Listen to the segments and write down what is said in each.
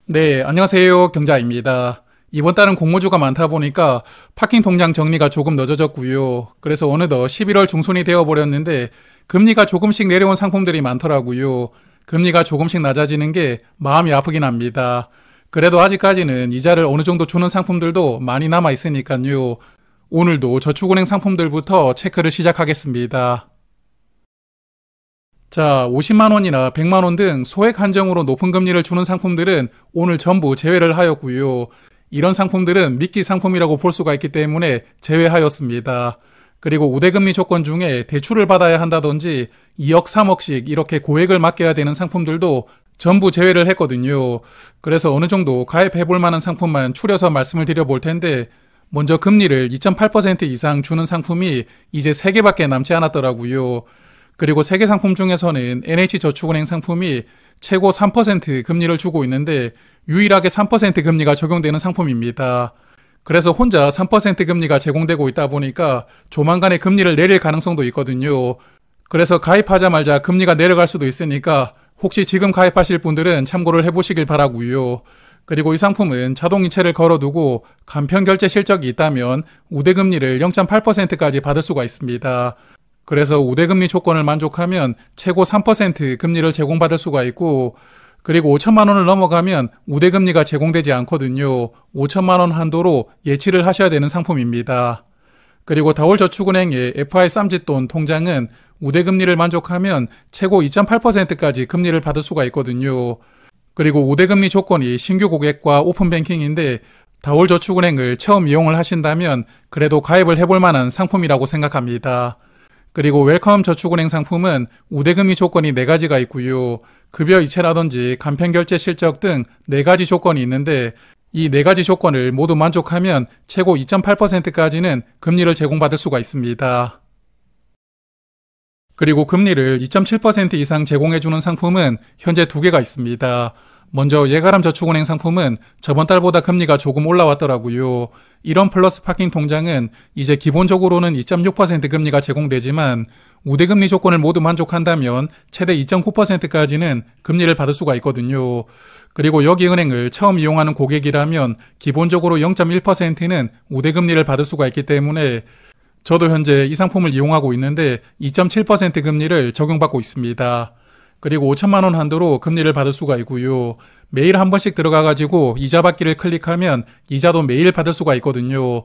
네, 안녕하세요. 경자입니다. 이번 달은 공모주가 많다 보니까 파킹 통장 정리가 조금 늦어졌고요. 그래서 어느덧 11월 중순이 되어버렸는데 금리가 조금씩 내려온 상품들이 많더라고요. 금리가 조금씩 낮아지는 게 마음이 아프긴 합니다. 그래도 아직까지는 이자를 어느 정도 주는 상품들도 많이 남아 있으니까요. 오늘도 저축은행 상품들부터 체크를 시작하겠습니다. 자, 50만원이나 100만원 등 소액 한정으로 높은 금리를 주는 상품들은 오늘 전부 제외를 하였고요. 이런 상품들은 미끼 상품이라고 볼 수가 있기 때문에 제외하였습니다. 그리고 우대금리 조건 중에 대출을 받아야 한다든지 2억, 3억씩 이렇게 고액을 맡겨야 되는 상품들도 전부 제외를 했거든요. 그래서 어느 정도 가입해볼 만한 상품만 추려서 말씀을 드려볼 텐데 먼저 금리를 2.8% 이상 주는 상품이 이제 3개밖에 남지 않았더라고요. 그리고 3개 상품 중에서는 NH저축은행 상품이 최고 3% 금리를 주고 있는데 유일하게 3% 금리가 적용되는 상품입니다. 그래서 혼자 3% 금리가 제공되고 있다 보니까 조만간에 금리를 내릴 가능성도 있거든요. 그래서 가입하자마자 금리가 내려갈 수도 있으니까 혹시 지금 가입하실 분들은 참고를 해보시길 바라고요. 그리고 이 상품은 자동이체를 걸어두고 간편결제 실적이 있다면 우대금리를 0.8%까지 받을 수가 있습니다. 그래서 우대금리 조건을 만족하면 최고 3% 금리를 제공받을 수가 있고 그리고 5천만 원을 넘어가면 우대금리가 제공되지 않거든요. 5천만 원 한도로 예치를 하셔야 되는 상품입니다. 그리고 다올저축은행의 FI 쌈짓돈 통장은 우대금리를 만족하면 최고 2.8%까지 금리를 받을 수가 있거든요. 그리고 우대금리 조건이 신규 고객과 오픈뱅킹인데 다올저축은행을 처음 이용을 하신다면 그래도 가입을 해볼 만한 상품이라고 생각합니다. 그리고 웰컴 저축은행 상품은 우대금리 조건이 4가지가 있고요. 급여 이체라든지 간편결제 실적 등 4가지 조건이 있는데 이 4가지 조건을 모두 만족하면 최고 2.8%까지는 금리를 제공받을 수가 있습니다. 그리고 금리를 2.7% 이상 제공해주는 상품은 현재 2개가 있습니다. 먼저 예가람 저축은행 상품은 저번 달보다 금리가 조금 올라왔더라고요. 이런 플러스 파킹 통장은 이제 기본적으로는 2.6% 금리가 제공되지만 우대금리 조건을 모두 만족한다면 최대 2.9%까지는 금리를 받을 수가 있거든요. 그리고 여기 은행을 처음 이용하는 고객이라면 기본적으로 0.1%는 우대금리를 받을 수가 있기 때문에 저도 현재 이 상품을 이용하고 있는데 2.7% 금리를 적용받고 있습니다. 그리고 5천만 원 한도로 금리를 받을 수가 있고요. 매일 한 번씩 들어가가지고 이자 받기를 클릭하면 이자도 매일 받을 수가 있거든요.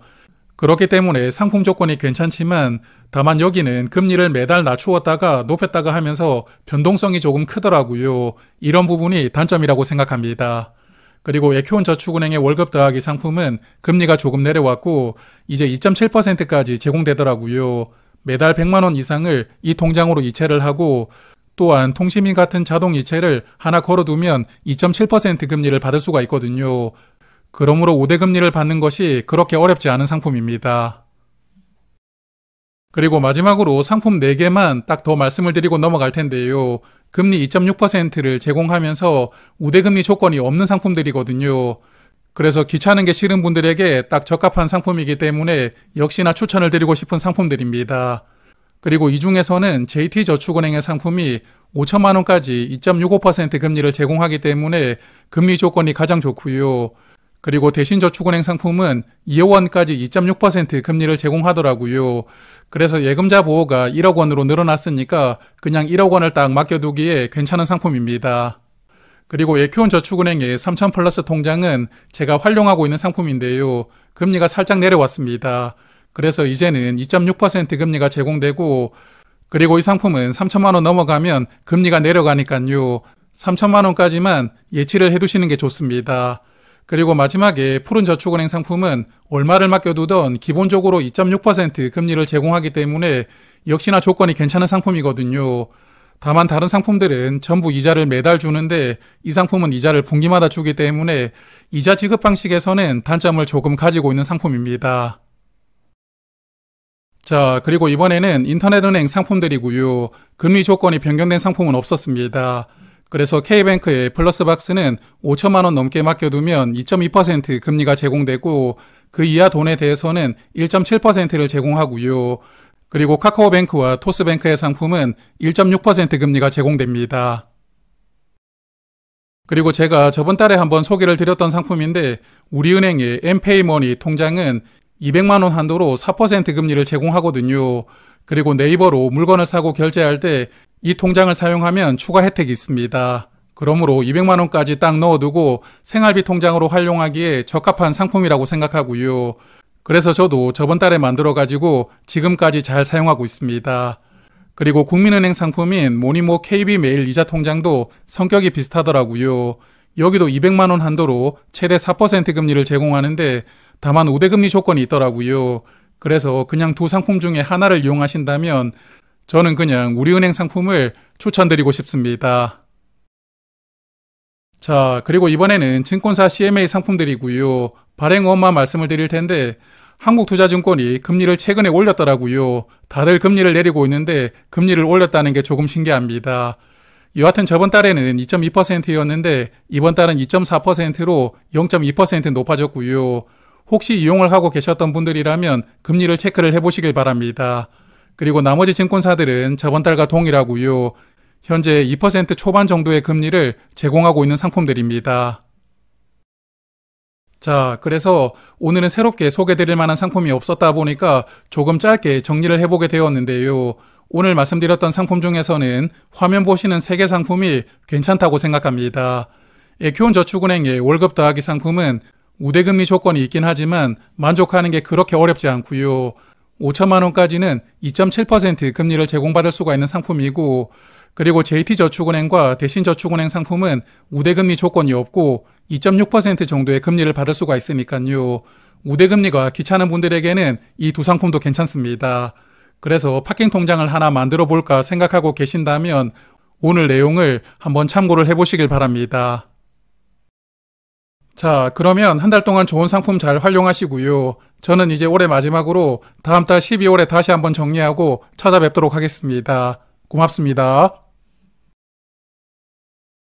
그렇기 때문에 상품 조건이 괜찮지만 다만 여기는 금리를 매달 낮추었다가 높였다가 하면서 변동성이 조금 크더라고요. 이런 부분이 단점이라고 생각합니다. 그리고 에큐온 저축은행의 월급 더하기 상품은 금리가 조금 내려왔고 이제 2.7%까지 제공되더라고요. 매달 100만 원 이상을 이 통장으로 이체를 하고 또한 통신비 같은 자동 이체를 하나 걸어두면 2.7% 금리를 받을 수가 있거든요. 그러므로 우대금리를 받는 것이 그렇게 어렵지 않은 상품입니다. 그리고 마지막으로 상품 4개만 딱 더 말씀을 드리고 넘어갈 텐데요. 금리 2.6%를 제공하면서 우대금리 조건이 없는 상품들이거든요. 그래서 귀찮은 게 싫은 분들에게 딱 적합한 상품이기 때문에 역시나 추천을 드리고 싶은 상품들입니다. 그리고 이 중에서는 JT저축은행의 상품이 5천만 원까지 2.65% 금리를 제공하기 때문에 금리 조건이 가장 좋고요. 그리고 대신저축은행 상품은 2억 원까지 2.6% 금리를 제공하더라고요. 그래서 예금자 보호가 1억 원으로 늘어났으니까 그냥 1억 원을 딱 맡겨두기에 괜찮은 상품입니다. 그리고 에큐온 저축은행의 3000 플러스 통장은 제가 활용하고 있는 상품인데요. 금리가 살짝 내려왔습니다. 그래서 이제는 2.6% 금리가 제공되고 그리고 이 상품은 3천만 원 넘어가면 금리가 내려가니까요. 3천만 원까지만 예치를 해두시는 게 좋습니다. 그리고 마지막에 푸른저축은행 상품은 얼마를 맡겨두던 기본적으로 2.6% 금리를 제공하기 때문에 역시나 조건이 괜찮은 상품이거든요. 다만 다른 상품들은 전부 이자를 매달 주는데 이 상품은 이자를 분기마다 주기 때문에 이자 지급 방식에서는 단점을 조금 가지고 있는 상품입니다. 자, 그리고 이번에는 인터넷은행 상품들이고요. 금리 조건이 변경된 상품은 없었습니다. 그래서 K뱅크의 플러스박스는 5천만 원 넘게 맡겨두면 2.2% 금리가 제공되고 그 이하 돈에 대해서는 1.7%를 제공하고요. 그리고 카카오뱅크와 토스뱅크의 상품은 1.6% 금리가 제공됩니다. 그리고 제가 저번 달에 한번 소개를 드렸던 상품인데 우리은행의 엠페이머니 통장은 200만 원 한도로 4% 금리를 제공하거든요. 그리고 네이버로 물건을 사고 결제할 때 이 통장을 사용하면 추가 혜택이 있습니다. 그러므로 200만 원까지 딱 넣어두고 생활비 통장으로 활용하기에 적합한 상품이라고 생각하고요. 그래서 저도 저번 달에 만들어가지고 지금까지 잘 사용하고 있습니다. 그리고 국민은행 상품인 모니모 KB메일 이자 통장도 성격이 비슷하더라고요. 여기도 200만 원 한도로 최대 4% 금리를 제공하는데 다만 우대금리 조건이 있더라고요. 그래서 그냥 두 상품 중에 하나를 이용하신다면 저는 그냥 우리은행 상품을 추천드리고 싶습니다. 자, 그리고 이번에는 증권사 CMA 상품들이고요. 발행원만 말씀을 드릴 텐데 한국투자증권이 금리를 최근에 올렸더라고요. 다들 금리를 내리고 있는데 금리를 올렸다는 게 조금 신기합니다. 여하튼 저번 달에는 2.2%였는데 이번 달은 2.4%로 0.2% 높아졌고요. 혹시 이용을 하고 계셨던 분들이라면 금리를 체크를 해보시길 바랍니다. 그리고 나머지 증권사들은 저번 달과 동일하고요. 현재 2% 초반 정도의 금리를 제공하고 있는 상품들입니다. 자, 그래서 오늘은 새롭게 소개드릴 만한 상품이 없었다 보니까 조금 짧게 정리를 해보게 되었는데요. 오늘 말씀드렸던 상품 중에서는 화면 보시는 3개 상품이 괜찮다고 생각합니다. 에큐온저축은행의 월급 더하기 상품은 우대금리 조건이 있긴 하지만 만족하는 게 그렇게 어렵지 않고요. 5천만 원까지는 2.7% 금리를 제공받을 수가 있는 상품이고, 그리고 JT저축은행과 대신저축은행 상품은 우대금리 조건이 없고 2.6% 정도의 금리를 받을 수가 있으니까요. 우대금리가 귀찮은 분들에게는 이 두 상품도 괜찮습니다. 그래서 파킹 통장을 하나 만들어 볼까 생각하고 계신다면 오늘 내용을 한번 참고를 해보시길 바랍니다. 자, 그러면 한 달 동안 좋은 상품 잘 활용하시고요. 저는 이제 올해 마지막으로 다음 달 12월에 다시 한번 정리하고 찾아뵙도록 하겠습니다. 고맙습니다.